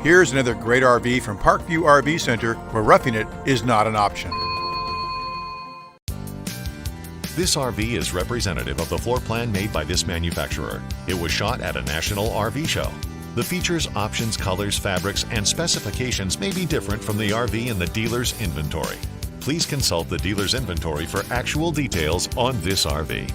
Here's another great RV from Parkview RV Center, where roughing it is not an option. This RV is representative of the floor plan made by this manufacturer. It was shot at a national RV show. The features, options, colors, fabrics, and specifications may be different from the RV in the dealer's inventory. Please consult the dealer's inventory for actual details on this RV.